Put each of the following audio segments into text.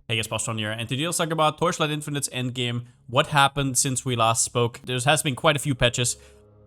Hey guys, Palsteron here, and today let's talk about Torchlight Infinite's endgame. What happened since we last spoke? There has been quite a few patches,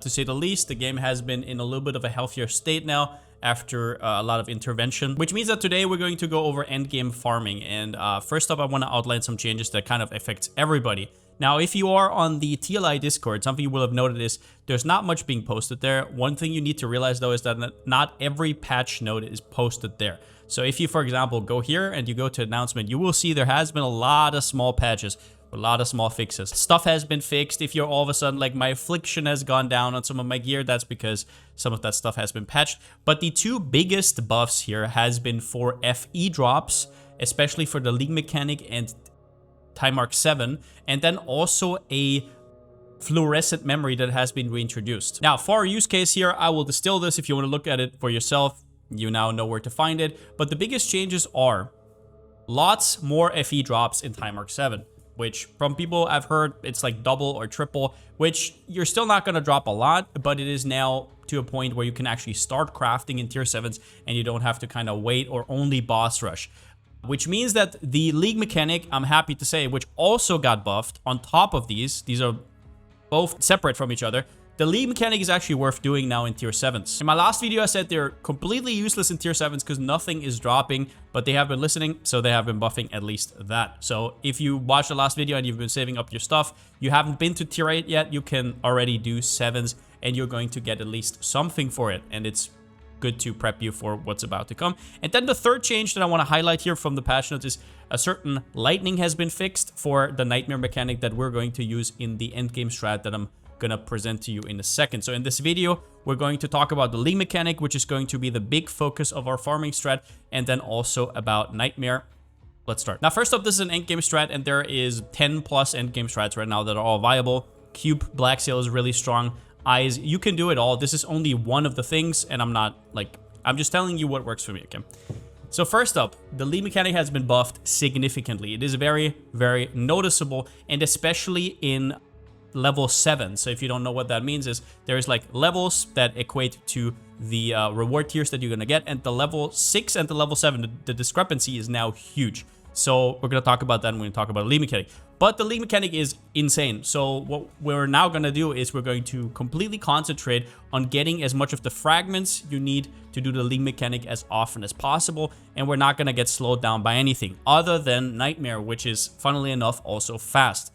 to say the least. The game has been in a little bit of a healthier state now after a lot of intervention, which means that today we're going to go over endgame farming. And first up, I want to outline some changes that kind of affects everybody. Now, if you are on the TLI Discord, something you will have noted is there's not much being posted there. One thing you need to realize, though, is that not every patch note is posted there. So if you, for example, go here and you go to announcement, you will see there has been a lot of small patches, a lot of small fixes. Stuff has been fixed. If you're all of a sudden like my affliction has gone down on some of my gear, that's because some of that stuff has been patched. But the two biggest buffs here has been for FE drops, especially for the League Mechanic and Time Mark 7, and then also a fluorescent memory that has been reintroduced. Now, for our use case here, I will distill this. If you want to look at it for yourself, you now know where to find it. But the biggest changes are lots more FE drops in Time Mark 7, which from people I've heard it's like double or triple, which you're still not going to drop a lot, but it is now to a point where you can actually start crafting in tier 7s and you don't have to kind of wait or only boss rush. Which means that the League Mechanic, I'm happy to say, which also got buffed on top of these are both separate from each other. The League Mechanic is actually worth doing now in tier 7s. In my last video, I said they're completely useless in tier 7s because nothing is dropping, but they have been listening, so they have been buffing at least that. So if you watched the last video and you've been saving up your stuff, you haven't been to tier 8 yet, you can already do 7s and you're going to get at least something for it. And it's good to prep you for what's about to come. And then the third change that I want to highlight here from the patch notes is a certain lightning has been fixed for the Nightmare mechanic that we're going to use in the endgame strat that I'm gonna present to you in a second. So in this video, we're going to talk about the League mechanic, which is going to be the big focus of our farming strat, and then also about Nightmare. Let's start. Now, first up, this is an endgame strat, and there is 10 plus endgame strats right now that are all viable. Cube Black Sail is really strong. Eyes, you can do it all. This is only one of the things, and I'm just telling you what works for me, okay? So first up, the League mechanic has been buffed significantly. It is very, very noticeable, and especially in level 7. So if you don't know what that means, is there's like levels that equate to the reward tiers that you're gonna get, and the level 6 and the level 7, the discrepancy is now huge. So we're gonna talk about that when we talk about League mechanic. But the League mechanic is insane. So what we're now gonna do is we're going to completely concentrate on getting as much of the fragments you need to do the League mechanic as often as possible, and we're not gonna get slowed down by anything other than Nightmare, which is funnily enough also fast.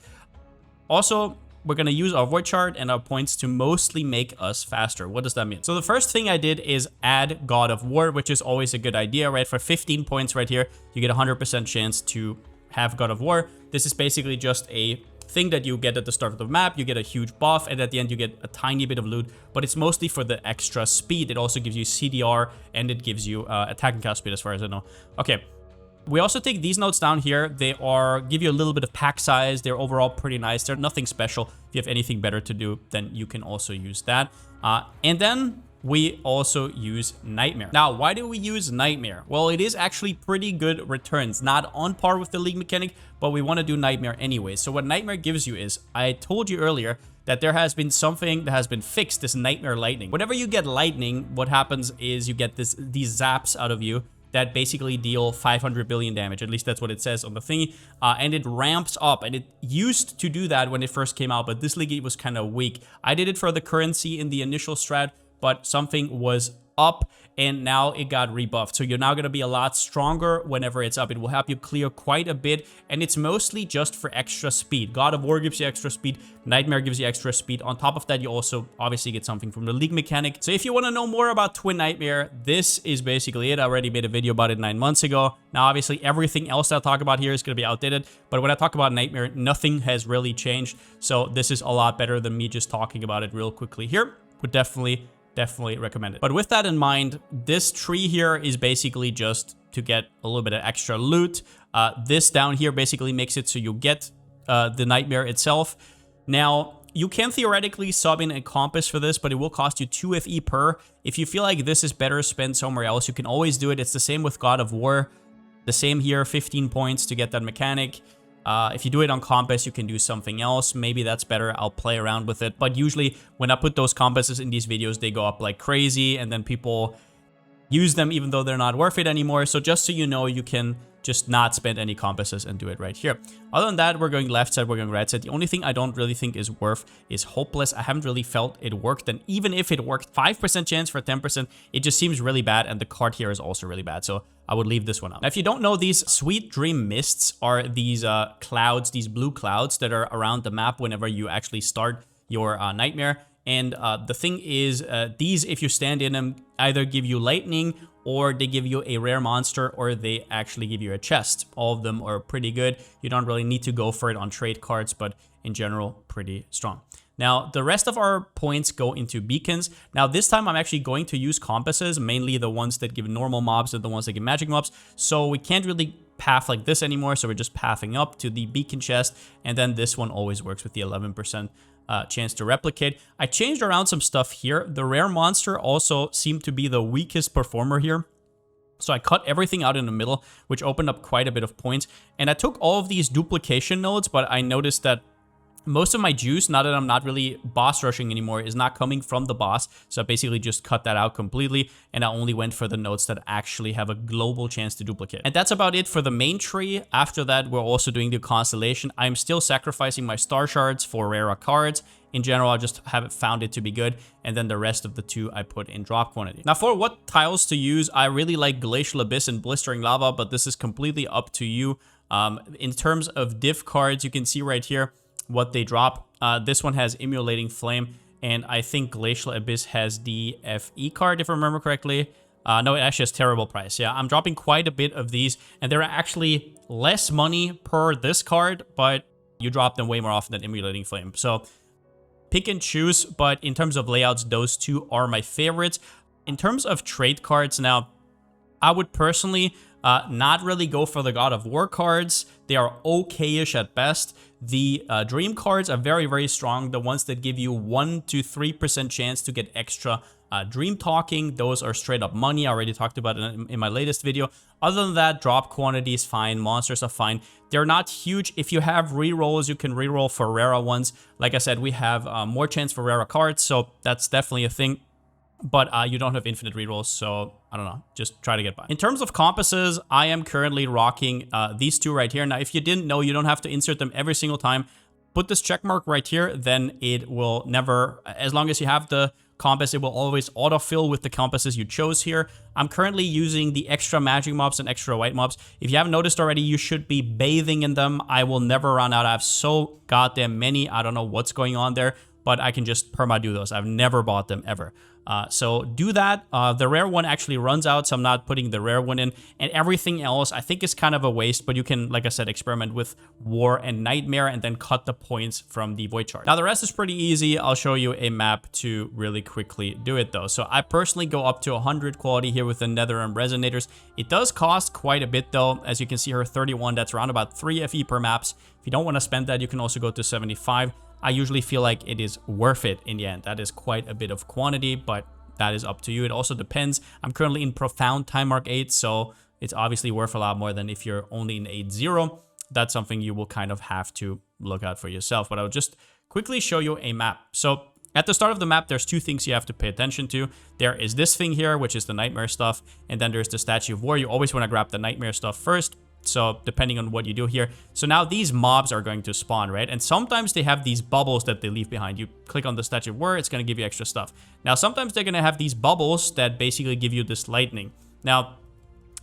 Also, we're going to use our void shard and our points to mostly make us faster. What does that mean? So the first thing I did is add God of War, which is always a good idea, right? For 15 points right here, you get a 100% chance to have God of War. This is basically just a thing that you get at the start of the map. You get a huge buff, and at the end you get a tiny bit of loot, but it's mostly for the extra speed. It also gives you CDR, and it gives you attack and cast speed as far as I know. Okay. We also take these notes down here. They give you a little bit of pack size. They're overall pretty nice. They're nothing special. If you have anything better to do, then you can also use that. And then we also use Nightmare. Now, why do we use Nightmare? Well, it is actually pretty good returns. Not on par with the League mechanic, but we want to do Nightmare anyway. So what Nightmare gives you is, I told you earlier that there has been something that has been fixed, this Nightmare Lightning. Whenever you get Lightning, what happens is you get these zaps out of you that basically deal 500 billion damage. At least that's what it says on the thingy. And it ramps up. And it used to do that when it first came out, but this league was kind of weak. I did it for the currency in the initial strat, but something was up and now it got rebuffed. So you're now going to be a lot stronger whenever it's up. It will help you clear quite a bit, and it's mostly just for extra speed. God of War gives you extra speed. Nightmare gives you extra speed. On top of that, you also obviously get something from the League mechanic. So if you want to know more about Twin Nightmare, this is basically it. I already made a video about it 9 months ago. Now, obviously, everything else I talk about here is going to be outdated, but when I talk about Nightmare, nothing has really changed. So this is a lot better than me just talking about it real quickly here. Would definitely recommend it. But with that in mind, this tree here is basically just to get a little bit of extra loot. This down here basically makes it so you get the Nightmare itself. Now, you can theoretically sub in a compass for this, but it will cost you 2 FE per. If you feel like this is better spent somewhere else, you can always do it. It's the same with God of War. The same here, 15 points to get that mechanic. If you do it on compass, you can do something else. Maybe that's better. I'll play around with it. But usually when I put those compasses in these videos, they go up like crazy, and then people use them even though they're not worth it anymore. So just so you know, you can just not spend any compasses and do it right here. Other than that, we're going left side, we're going right side. The only thing I don't really think is worth is Hopeless. I haven't really felt it worked, and even if it worked, 5% chance for 10%, it just seems really bad, and the card here is also really bad, so I would leave this one out. Now, if you don't know, these Sweet Dream Mists are these clouds, these blue clouds that are around the map whenever you actually start your Nightmare. And the thing is, these, if you stand in them, either give you lightning, or they give you a rare monster, or they actually give you a chest. All of them are pretty good. You don't really need to go for it on trade cards, but in general, pretty strong. Now, the rest of our points go into beacons. Now, this time I'm actually going to use compasses, mainly the ones that give normal mobs and the ones that give magic mobs. So we can't really path like this anymore, so we're just pathing up to the beacon chest, and then this one always works with the 11% chance to replicate. I changed around some stuff here. The rare monster also seemed to be the weakest performer here. So I cut everything out in the middle, which opened up quite a bit of points. And I took all of these duplication nodes, but I noticed that most of my juice, now that I'm not really boss rushing anymore, is not coming from the boss. So I basically just cut that out completely, and I only went for the nodes that actually have a global chance to duplicate. And that's about it for the main tree. After that, we're also doing the constellation. I'm still sacrificing my star shards for rarer cards. In general, I just haven't found it to be good, and then the rest of the two I put in drop quantity. Now, for what tiles to use, I really like Glacial Abyss and Blistering Lava, but this is completely up to you. In terms of diff cards, you can see right here what they drop. This one has Emulating Flame, and I think Glacial Abyss has the FE card, if I remember correctly. No, it actually has Terrible Price. Yeah, I'm dropping quite a bit of these, and they're actually less money per this card, but you drop them way more often than Emulating Flame. So pick and choose, but in terms of layouts, those two are my favorites. In terms of trade cards, now, I would personally not really go for the God of War cards. They are okay-ish at best. The dream cards are very, very strong. The ones that give you 1 to 3% chance to get extra dream talking, those are straight up money. I already talked about it in my latest video. Other than that, drop quantity is fine. Monsters are fine. They're not huge. If you have rerolls, you can reroll for rarer ones. Like I said, we have more chance for rarer cards, so that's definitely a thing. But you don't have infinite rerolls, so I don't know, just try to get by. In terms of compasses, I am currently rocking these two right here. Now, if you didn't know, you don't have to insert them every single time. Put this check mark right here, then it will never, as long as you have the compass, it will always autofill with the compasses you chose here. I'm currently using the extra magic mobs and extra white mobs. If you haven't noticed already, you should be bathing in them. I will never run out. I have so goddamn many. I don't know what's going on there, but I can just perma-do those. I've never bought them ever. So do that. The rare one actually runs out, so I'm not putting the rare one in. And everything else, I think, is kind of a waste, but you can, like I said, experiment with War and Nightmare and then cut the points from the Void Shard. Now, the rest is pretty easy. I'll show you a map to really quickly do it, though. So I personally go up to 100 quality here with the Netherrealm Resonators. It does cost quite a bit, though. As you can see here, 31, that's around about 3 FE per maps. If you don't want to spend that, you can also go to 75. I usually feel like it is worth it in the end. That is quite a bit of quantity, but that is up to you. It also depends. I'm currently in Profound Time Mark 8, so it's obviously worth a lot more than if you're only in 8.0. That's something you will kind of have to look out for yourself, but I'll just quickly show you a map. So at the start of the map, there's two things you have to pay attention to. There is this thing here, which is the Nightmare stuff, and then there's the Statue of War. You always want to grab the Nightmare stuff first. So depending on what you do here. So now these mobs are going to spawn, right? And sometimes they have these bubbles that they leave behind. You click on the Statue of War, it's going to give you extra stuff. Now, sometimes they're going to have these bubbles that basically give you this lightning. Now,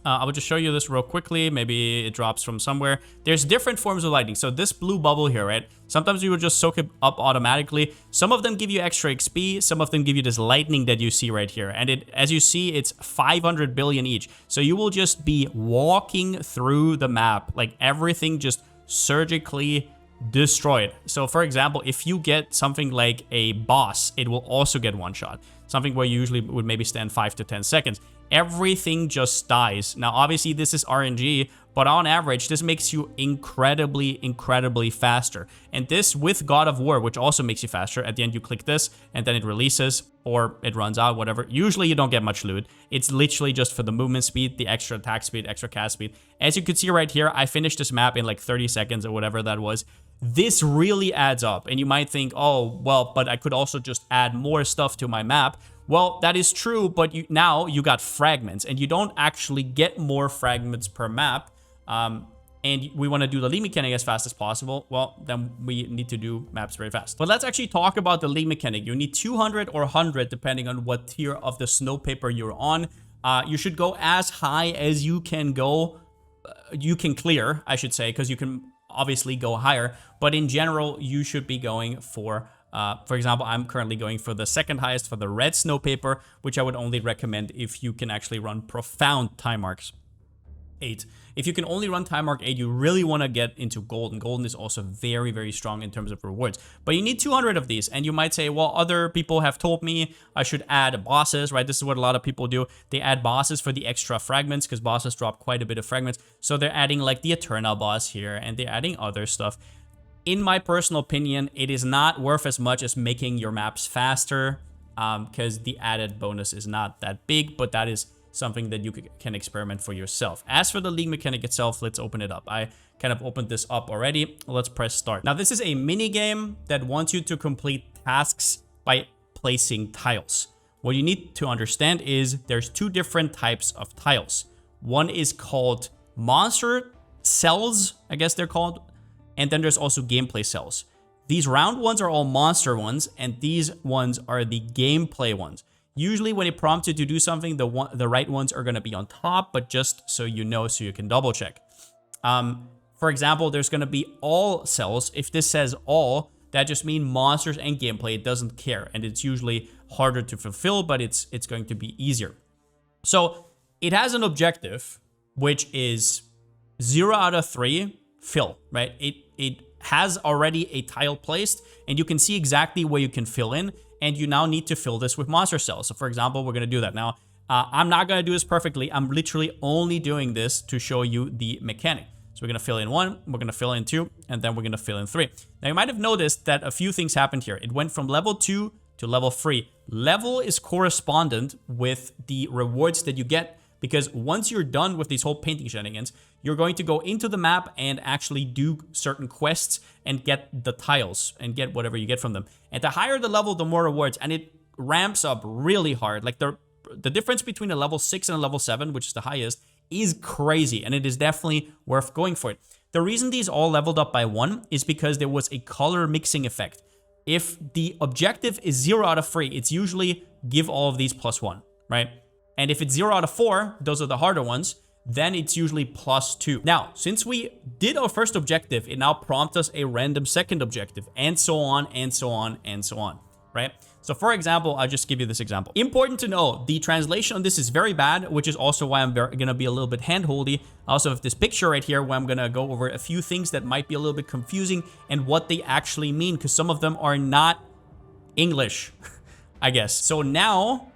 I will just show you this real quickly. Maybe it drops from somewhere. There's different forms of lightning. So this blue bubble here, right? Sometimes you will just soak it up automatically. Some of them give you extra XP. Some of them give you this lightning that you see right here. And it, as you see, it's 500 billion each. So you will just be walking through the map, like everything just surgically destroyed. So for example, if you get something like a boss, it will also get one shot. Something where you usually would maybe stand 5 to 10 seconds. Everything just dies. Now, obviously, this is RNG, but on average, this makes you incredibly, incredibly faster. And this with God of War, which also makes you faster. At the end, you click this, and then it releases, or it runs out, whatever. Usually, you don't get much loot. It's literally just for the movement speed, the extra attack speed, extra cast speed. As you can see right here, I finished this map in like 30 seconds or whatever that was. This really adds up. And you might think, oh, well, but I could also just add more stuff to my map. Well, that is true, but now you got fragments, and you don't actually get more fragments per map. and we want to do the league mechanic as fast as possible, well, then we need to do maps very fast. But let's actually talk about the league mechanic. You need 200 or 100, depending on what tier of the snow paper you're on. You should go as high as you can go. You can clear, I should say, because you can obviously go higher. But in general, you should be going for example, I'm currently going for the second highest for the red snow paper, which I would only recommend if you can actually run profound time marks. 8. If you can only run time mark 8, you really want to get into golden. Golden is also very, very strong in terms of rewards. But you need 200 of these, and you might say, well, other people have told me I should add bosses, right? This is what a lot of people do. They add bosses for the extra fragments, because bosses drop quite a bit of fragments. So they're adding like the Eternal boss here, and they're adding other stuff. In my personal opinion, it is not worth as much as making your maps faster, because the added bonus is not that big, but that is something that you can experiment for yourself. As for the league mechanic itself, let's open it up. I kind of opened this up already. Let's press start. Now, this is a mini game that wants you to complete tasks by placing tiles. What you need to understand is there's 2 different types of tiles. One is called monster cells, I guess they're called, and then there's also gameplay cells. These round ones are all monster ones, and these ones are the gameplay ones. Usually when it prompts you to do something, the right ones are going to be on top, but just so you know, so you can double check. For example, there's going to be all cells. If this says all, that just means monsters and gameplay. It doesn't care, and it's usually harder to fulfill, but it's going to be easier. So it has an objective, which is 0 out of 3 fill, right? It has already a tile placed, and you can see exactly where you can fill in. And you now need to fill this with monster cells. So for example, we're going to do that. Now, I'm not going to do this perfectly. I'm literally only doing this to show you the mechanic. So we're going to fill in 1, we're going to fill in 2, and then we're going to fill in 3. Now, you might have noticed that a few things happened here. It went from level 2 to level 3. Level is correspondent with the rewards that you get, because once you're done with these whole painting shenanigans, you're going to go into the map and actually do certain quests and get the tiles and get whatever you get from them. And the higher the level, the more rewards, and it ramps up really hard. Like the difference between a level 6 and a level 7, which is the highest, is crazy, and it is definitely worth going for it. The reason these all leveled up by 1 is because there was a color mixing effect. If the objective is 0 out of 3, it's usually give all of these +1, right? And if it's 0 out of 4, those are the harder ones, then it's usually +2. Now, since we did our first objective, it now prompts us a random second objective, and so on, and so on, and so on, right? So for example, I'll just give you this example. Important to know, the translation on this is very bad, which is also why I'm going to be a little bit hand-holdy. I also have this picture right here where I'm going to go over a few things that might be a little bit confusing and what they actually mean, because some of them are not English, I guess. So now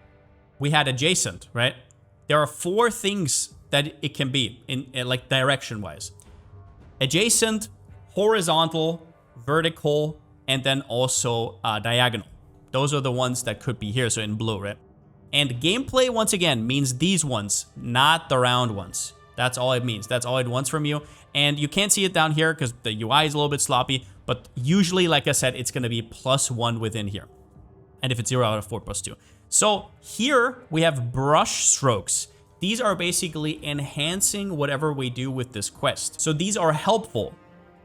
we had adjacent, right? There are 4 things that it can be in like direction-wise. Adjacent, horizontal, vertical, and then also diagonal. Those are the ones that could be here, so in blue, right? And gameplay, once again, means these ones, not the round ones. That's all it means. That's all it wants from you. And you can't see it down here because the UI is a little bit sloppy, but usually, like I said, it's going to be +1 within here. And if it's 0 out of 4, +2. So here we have brush strokes. These are basically enhancing whatever we do with this quest. So these are helpful.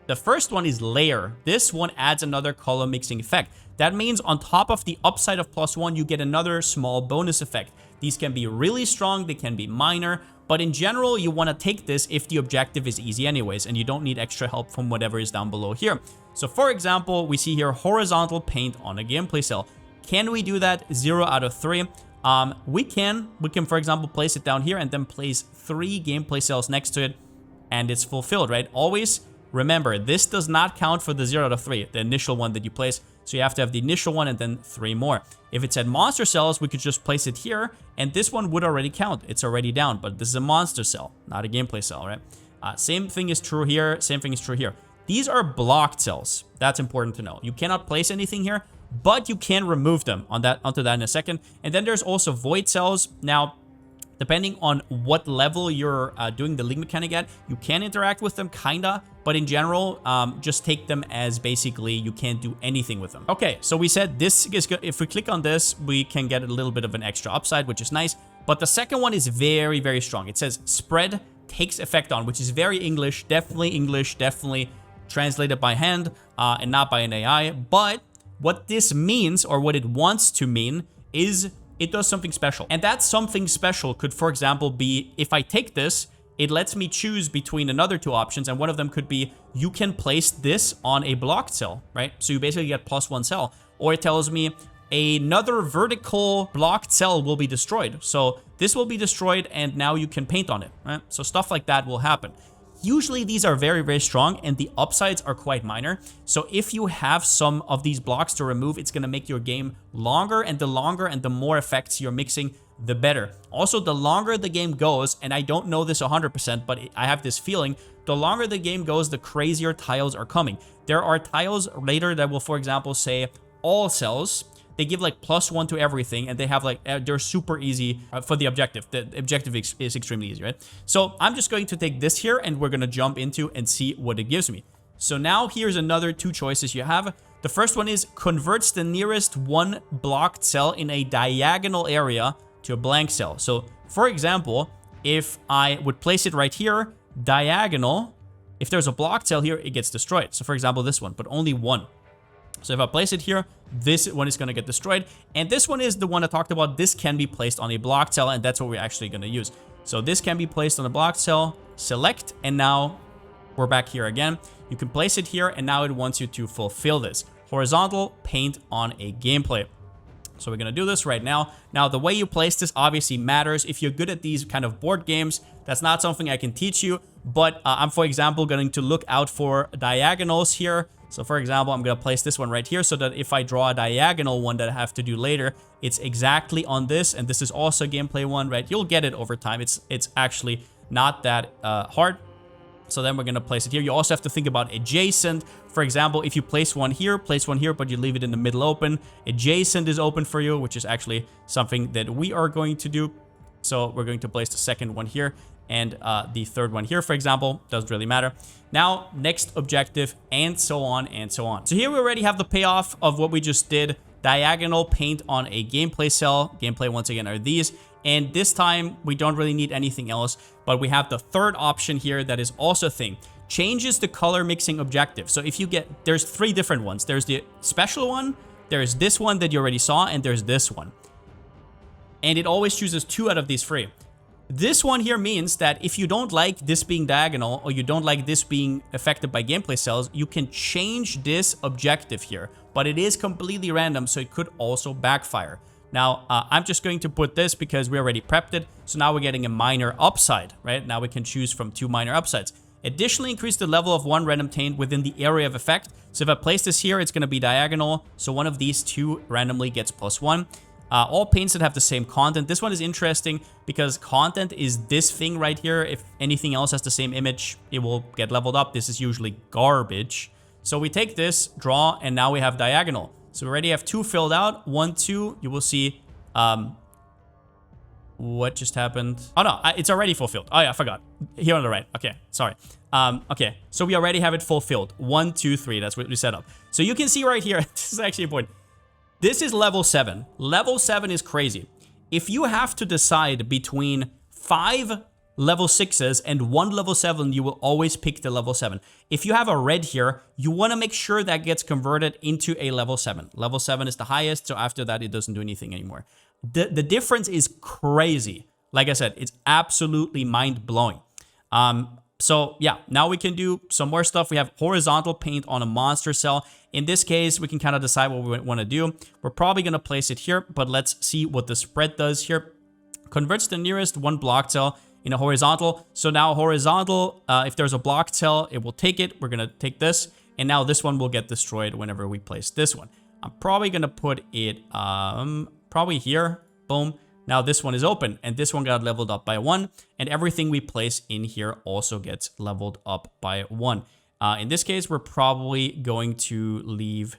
The first one is layer. This one adds another color mixing effect. That means on top of the upside of +1, you get another small bonus effect. These can be really strong, they can be minor, but in general, you want to take this if the objective is easy anyways, and you don't need extra help from whatever is down below here. So for example, we see here horizontal paint on a gameplay cell. Can we do that? 0 out of 3. We can, for example, place it down here and then place 3 gameplay cells next to it, and it's fulfilled, right? Always remember, this does not count for the 0 out of 3, the initial one that you place. So you have to have the initial one and then 3 more. If it said monster cells, we could just place it here, and this one would already count. It's already down, but this is a monster cell, not a gameplay cell, right? Same thing is true here. Same thing is true here. These are blocked cells. That's important to know. You cannot place anything here, but you can remove them onto that in a second. And then there's also void cells. Now, depending on what level you're doing the league mechanic at, you can interact with them, kinda, but in general, just take them as basically you can't do anything with them. Okay, so we said this is good. If we click on this, we can get a little bit of an extra upside, which is nice. But the second one is very, very strong. It says spread takes effect on, which is very English, definitely translated by hand and not by an AI. But what this means, or what it wants to mean, is it does something special. And that something special could, for example, be if I take this, it lets me choose between another two options, and one of them could be you can place this on a blocked cell, right? So you basically get +1 cell. Or it tells me another vertical blocked cell will be destroyed. So this will be destroyed and now you can paint on it, right? So stuff like that will happen. Usually these are very strong and the upsides are quite minor. So if you have some of these blocks to remove, it's going to make your game longer, and the more effects you're mixing, the better. Also, the longer the game goes, and I don't know this 100%, but I have this feeling, the longer the game goes, the crazier tiles are coming. There are tiles later that will, for example, say all cells. They give like +1 to everything, and they have like, they're super easy for the objective. The objective is extremely easy, right? So I'm just going to take this here, and we're going to jump into and see what it gives me. So now here's another two choices you have. The first one is converts the nearest one blocked cell in a diagonal area to a blank cell. So for example, if I would place it right here, diagonal, if there's a blocked cell here, it gets destroyed. So for example, this one, but only one. So if I place it here, this one is going to get destroyed. And this one is the one I talked about. This can be placed on a blocked cell, and that's what we're actually going to use. So this can be placed on a blocked cell, select, and now we're back here again. You can place it here, and now it wants you to fulfill this. Horizontal, paint on a gameplay. So we're going to do this right now. Now, the way you place this obviously matters. If you're good at these kind of board games, that's not something I can teach you. But I'm, for example, going to look out for diagonals here. So for example, I'm going to place this one right here so that if I draw a diagonal one that I have to do later, it's exactly on this. And this is also gameplay one, right? You'll get it over time. It's actually not that hard. So then we're going to place it here. You also have to think about adjacent. For example, if you place one here, but you leave it in the middle open, adjacent is open for you, which is actually something that we are going to do. So we're going to place the second one here and the third one here, for example. Doesn't really matter. Now, next objective, and so on and so on. So here we already have the payoff of what we just did. Diagonal, paint on a gameplay cell. Gameplay, once again, are these. And this time, we don't really need anything else. But we have the third option here that is also a thing. Changes the color mixing objective. So if you get, there's three different ones. There's the special one, there's this one that you already saw, and there's this one. And it always chooses two out of these three. This one here means that if you don't like this being diagonal, or you don't like this being affected by gameplay cells, you can change this objective here. But it is completely random, so it could also backfire. Now, I'm just going to put this because we already prepped it. So now we're getting a minor upside, right? Now we can choose from two minor upsides. Additionally, increase the level of one random taint within the area of effect. So if I place this here, it's going to be diagonal. So one of these two randomly gets +1. All paints that have the same content. This one is interesting because content is this thing right here. If anything else has the same image, it will get leveled up. This is usually garbage. So we take this, draw, and now we have diagonal. So we already have two filled out. 1, 2. You will see what just happened. Oh, no, it's already fulfilled. Oh, yeah, I forgot. Here on the right. Okay, sorry. Okay, so we already have it fulfilled. 1, 2, 3. That's what we set up. So you can see right here. This is actually important. This is level 7. Level 7 is crazy. If you have to decide between 5 level 6s and 1 level 7, you will always pick the level 7. If you have a red here, you want to make sure that gets converted into a level 7. Level 7 is the highest, so after that, it doesn't do anything anymore. The difference is crazy. Like I said, it's absolutely mind-blowing. So yeah, now we can do some more stuff. We have horizontal paint on a monster cell. In this case, we can kind of decide what we want to do. We're probably going to place it here, but let's see what the spread does here. Converts the nearest one blocked cell in a horizontal. So now horizontal, if there's a blocked cell, it will take it. We're going to take this, and now this one will get destroyed whenever we place this one. I'm probably going to put it probably here. Boom. Now this one is open, and this one got leveled up by 1, and everything we place in here also gets leveled up by 1. In this case, we're probably going to leave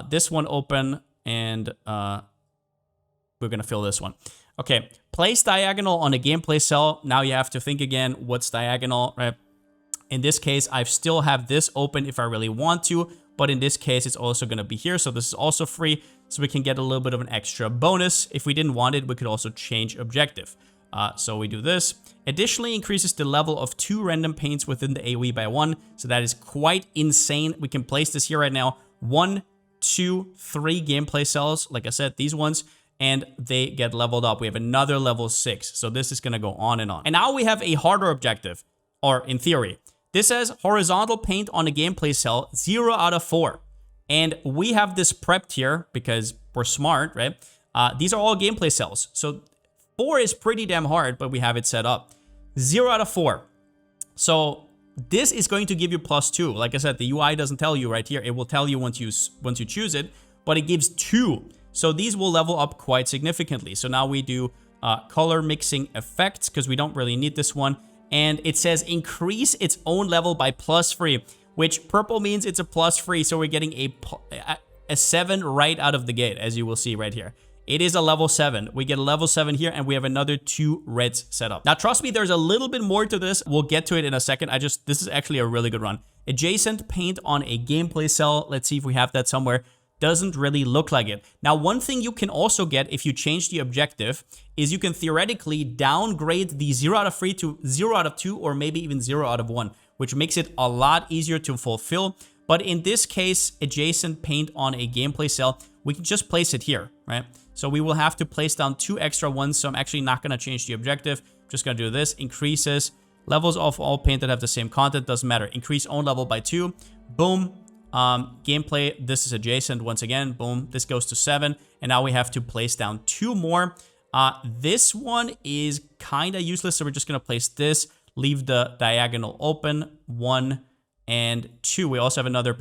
this one open, and we're going to fill this one. Okay, place diagonal on a gameplay cell. Now you have to think again, what's diagonal, right? In this case, I still have this open if I really want to, but in this case, it's also going to be here. So this is also free, so we can get a little bit of an extra bonus. If we didn't want it, we could also change objective. So we do this. Additionally, increases the level of 2 random paints within the AoE by 1. So that is quite insane. We can place this here right now. 1, 2, 3 gameplay cells. Like I said, these ones. And they get leveled up. We have another level 6. So this is going to go on and on. And now we have a harder objective. Or in theory. This says horizontal paint on a gameplay cell, 0 out of 4. And we have this prepped here because we're smart, right? These are all gameplay cells. So 4 is pretty damn hard, but we have it set up. 0 out of 4. So this is going to give you +2. Like I said, the UI doesn't tell you right here. It will tell you once you choose it, but it gives 2. So these will level up quite significantly. So now we do color mixing effects because we don't really need this one. And it says increase its own level by +3, which purple means it's a +3. So we're getting a 7 right out of the gate, as you will see right here. It is a level 7. We get a level 7 here, and we have another 2 reds set up. Now, trust me, there's a little bit more to this. We'll get to it in a second. This is actually a really good run. Adjacent paint on a gameplay cell. Let's see if we have that somewhere. Doesn't really look like it. Now, one thing you can also get if you change the objective is you can theoretically downgrade the 0 out of 3 to 0 out of 2 or maybe even 0 out of 1, which makes it a lot easier to fulfill. But in this case, adjacent paint on a gameplay cell, we can just place it here, right? So we will have to place down 2 extra ones. So I'm actually not going to change the objective. I'm just going to do this. Increases levels of all paint that have the same content. Doesn't matter. Increase own level by 2. Boom. Gameplay, this is adjacent once again. Boom, this goes to 7, and now we have to place down 2 more. This one is kind of useless, so we're just gonna place this, leave the diagonal open. 1 and 2. We also have another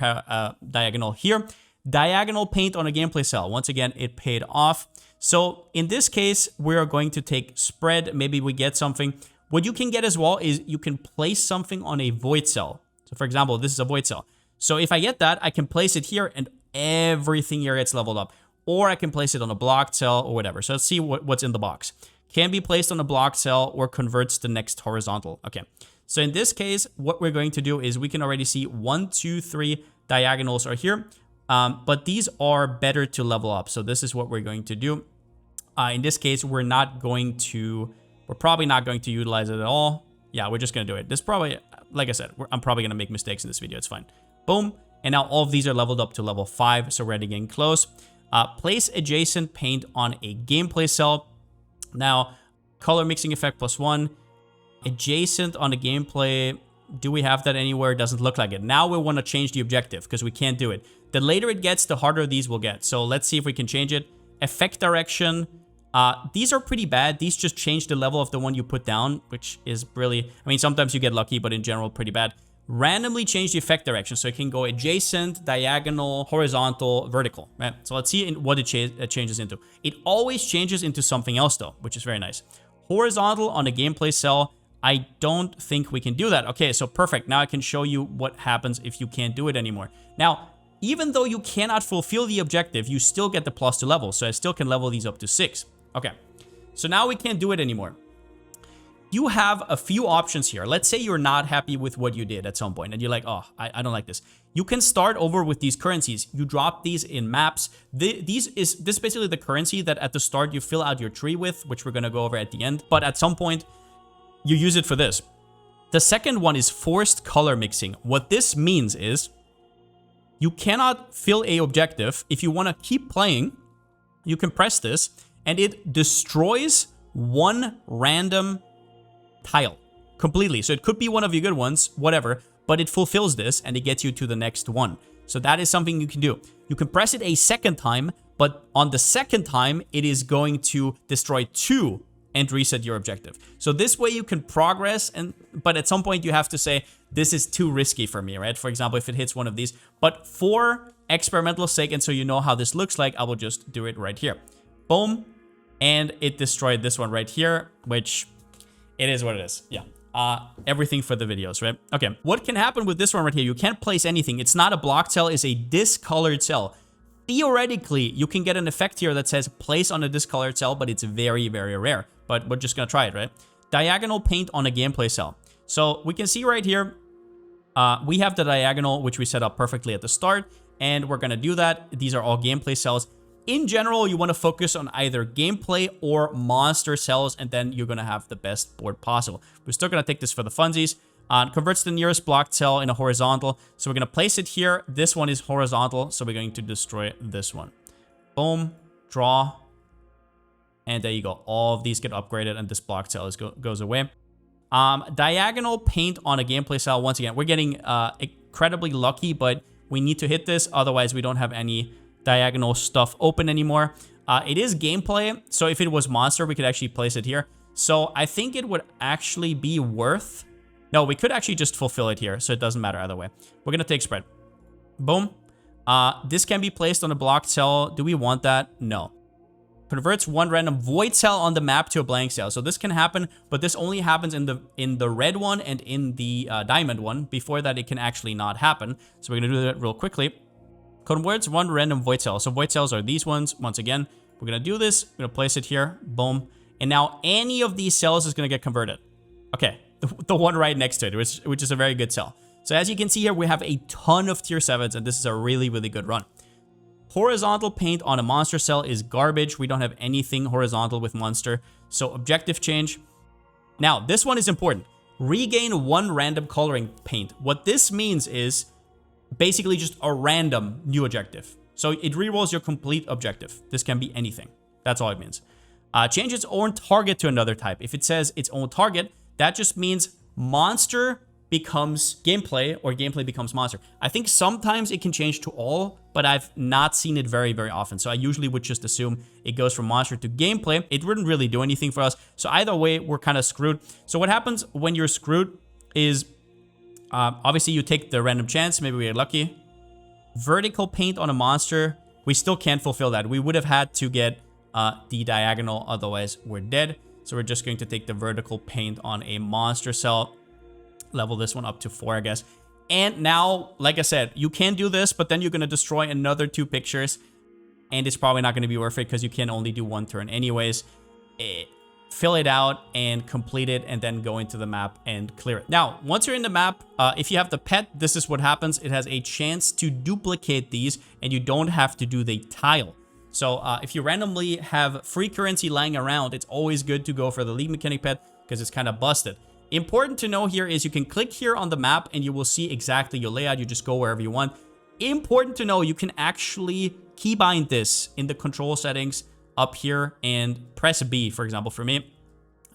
diagonal here. Diagonal paint on a gameplay cell. Once again, it paid off. So in this case, we're going to take spread. Maybe we get something. What you can get as well is you can place something on a void cell. So for example, this is a void cell. So if I get that, I can place it here and everything here gets leveled up. Or I can place it on a blocked cell or whatever. So let's see what's in the box. Can be placed on a blocked cell or converts the next horizontal. Okay. So in this case, what we're going to do is we can already see 1, 2, 3 diagonals are here. But these are better to level up. So this is what we're going to do. In this case, we're probably not going to utilize it at all. Yeah, we're just going to do it. This probably, like I said, I'm probably going to make mistakes in this video. It's fine. Boom. And now all of these are leveled up to level 5. So we're already getting close. Place adjacent paint on a gameplay cell. Now, color mixing effect +1. Adjacent on the gameplay. Do we have that anywhere? Doesn't look like it. Now we want to change the objective because we can't do it. The later it gets, the harder these will get. So let's see if we can change it. Effect direction. These are pretty bad. These just change the level of the one you put down, which is really, I mean, sometimes you get lucky, but in general, pretty bad. Randomly change the effect direction. So it can go adjacent, diagonal, horizontal, vertical, right? So let's see what it changes into. It always changes into something else though, which is very nice. Horizontal on a gameplay cell. I don't think we can do that. Okay, so perfect. Now I can show you what happens if you can't do it anymore. Now, even though you cannot fulfill the objective, you still get the +2 level. So I still can level these up to 6. Okay, so now we can't do it anymore. You have a few options here. Let's say you're not happy with what you did at some point and you're like, oh, I don't like this. You can start over with these currencies. You drop these in maps. This is basically the currency that at the start you fill out your tree with, which we're going to go over at the end. But at some point, you use it for this. The second one is forced color mixing. What this means is you cannot fill a objective. If you want to keep playing, you can press this and it destroys one random tile completely. So it could be one of your good ones, whatever, but it fulfills this and it gets you to the next one. So that is something you can do. You can press it a second time, but on the second time, it is going to destroy 2 and reset your objective. So this way you can progress, but at some point you have to say, this is too risky for me, right? For example, if it hits one of these, but for experimental sake, and so you know how this looks like, I will just do it right here. Boom. And it destroyed this one right here, which it is what it is. Yeah. Everything for the videos, right? Okay. What can happen with this one right here? You can't place anything. It's not a blocked cell. It's a discolored cell. Theoretically, you can get an effect here that says place on a discolored cell, but it's very, very rare. But we're just going to try it, right? Diagonal paint on a gameplay cell. So we can see right here, we have the diagonal, which we set up perfectly at the start. And we're going to do that. These are all gameplay cells. in general, you want to focus on either gameplay or monster cells, and then you're going to have the best board possible. We're still going to take this for the funsies. Converts the nearest blocked cell in a horizontal. So we're going to place it here. This one is horizontal, so we're going to destroy this one. Boom, draw, and there you go. All of these get upgraded, and this blocked cell goes away. Diagonal paint on a gameplay cell. Once again, we're getting incredibly lucky, but we need to hit this. Otherwise, we don't have any diagonal stuff open anymore. It is gameplay, so if it was monster, we could actually place it here. So I think it would actually be worth... No, we could actually just fulfill it here, so it doesn't matter either way. We're going to take spread. Boom. This can be placed on a blocked cell. Do we want that? No. Converts one random void cell on the map to a blank cell. So this can happen, but this only happens in the red one and in the diamond one. Before that, it can actually not happen. So we're going to do that real quickly. Converts one random void cell. So void cells are these ones. Once again, we're going to do this. We're going to place it here. Boom. And now any of these cells is going to get converted. Okay. The one right next to it, which is a very good cell. So as you can see here, we have a ton of tier 7s, and this is a really, really good run. Horizontal paint on a monster cell is garbage. We don't have anything horizontal with monster. So objective change. Now, this one is important. Regain one random coloring paint. What this means is basically just a random new objective. So it rerolls your complete objective. This can be anything. That's all it means. Change its own target to another type. If it says its own target, that just means monster becomes gameplay or gameplay becomes monster. I think sometimes it can change to all, but I've not seen it very, very often. So I usually would just assume it goes from monster to gameplay. It wouldn't really do anything for us. So either way, we're kind of screwed. So what happens when you're screwed is obviously you take the random chance. Maybe we get lucky. Vertical paint on a monster. We still can't fulfill that. We would have had to get the diagonal. Otherwise, we're dead. So we're just going to take the vertical paint on a monster cell. Level this one up to 4, I guess. And now, like I said, you can do this, but then you're going to destroy another 2 pictures. And it's probably not going to be worth it because you can only do 1 turn anyways. Fill it out and complete it, and then go into the map and clear it. Now, once you're in the map, if you have the pet, this is what happens. It has a chance to duplicate these, and you don't have to do the tile. So if you randomly have free currency lying around, it's always good to go for the league mechanic pet because it's kind of busted. Important to know here is you can click here on the map and you will see exactly your layout. You just go wherever you want. Important to know, you can actually keybind this in the control settings up here and press B, for example, for me.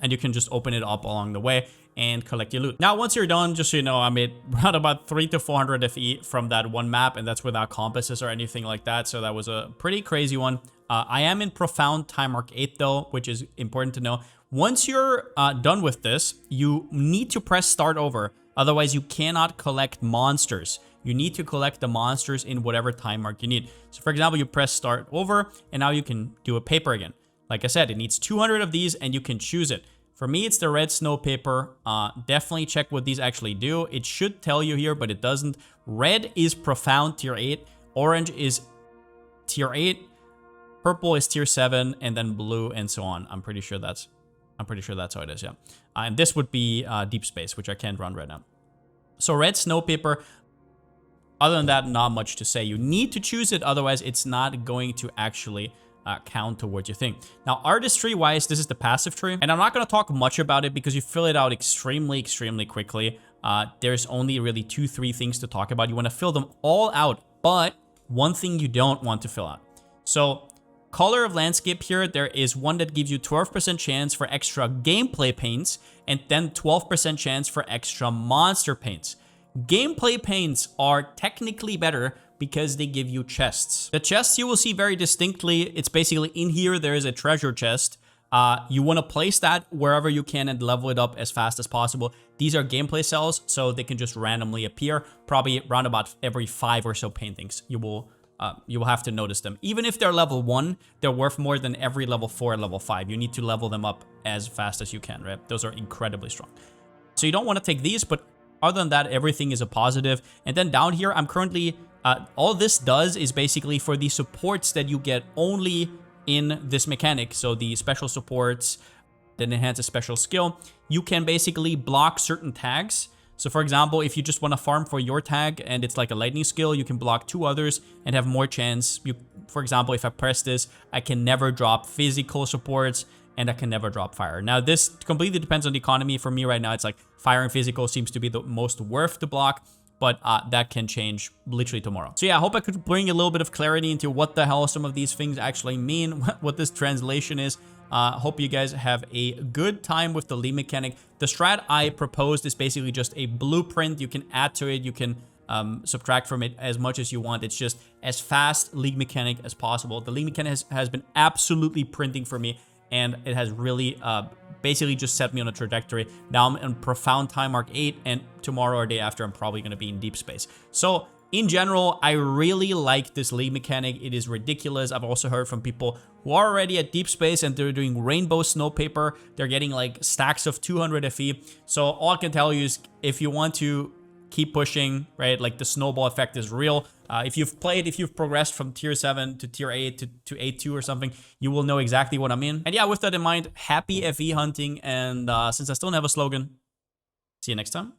And you can just open it up along the way and collect your loot. Now, once you're done, just so you know, I made around about 300 to 400 FE from that one map, and that's without compasses or anything like that. So that was a pretty crazy one. I am in Profound Time Mark 8 though, which is important to know. Once you're done with this, you need to press start over. Otherwise, you cannot collect monsters. You need to collect the monsters in whatever time mark you need. So for example, you press start over, and now you can do a paper again. Like I said, it needs 200 of these, and you can choose it. For me, it's the red snow paper. Definitely check what these actually do. It should tell you here, but it doesn't. Red is Profound tier 8. Orange is tier 8. Purple is tier 7, and then blue and so on. I'm pretty sure that's how it is, yeah. And this would be Deep Space, which I can't run right now. So red snow paper. Other than that, not much to say. You need to choose it, otherwise it's not going to actually count towards your thing. Now, artistry wise, this is the passive tree, and I'm not going to talk much about it because you fill it out extremely quickly. There's only really 2-3 things to talk about. You want to fill them all out, but one thing you don't want to fill out. So color of landscape here, there is one that gives you 12% chance for extra gameplay paints, and then 12% chance for extra monster paints. Gameplay paints are technically better because they give you chests. The chests you will see very distinctly. It's basically in here, there is a treasure chest. You want to place that wherever you can and level it up as fast as possible. These are gameplay cells, so they can just randomly appear. Probably around about every 5 or so paintings. You will have to notice them. Even if they're level 1, they're worth more than every level 4 and level 5. You need to level them up as fast as you can, right? Those are incredibly strong. So you don't want to take these, but other than that, everything is a positive. And then down here, I'm currently... all this does is basically for the supports that you get only in this mechanic. So the special supports that enhance a special skill, you can basically block certain tags. So for example, if you just want to farm for your tag and it's like a lightning skill, you can block 2 others and have more chance. For example, if I press this, I can never drop physical supports and I can never drop fire. Now this completely depends on the economy. For me right now, it's like fire and physical seems to be the most worth to block, but that can change literally tomorrow. So yeah, I hope I could bring a little bit of clarity into what the hell some of these things actually mean, what this translation is. Hope you guys have a good time with the league mechanic. The strat I proposed is basically just a blueprint. You can add to it, you can subtract from it as much as you want. It's just as fast league mechanic as possible. The league mechanic has been absolutely printing for me, and it has really basically just set me on a trajectory. Now I'm in profound time mark 8, and tomorrow or day after, I'm probably going to be in deep space. So in general, I really like this league mechanic. It is ridiculous. I've also heard from people who are already at deep space and they're doing rainbow snow paper. They're getting like stacks of 200 FE. So all I can tell you is if you want to keep pushing, right, like the snowball effect is real. If you've progressed from tier 7 to tier 8 to 8-2 or something, you will know exactly what I mean. And yeah, with that in mind, happy FE hunting. And since I still don't have a slogan, see you next time.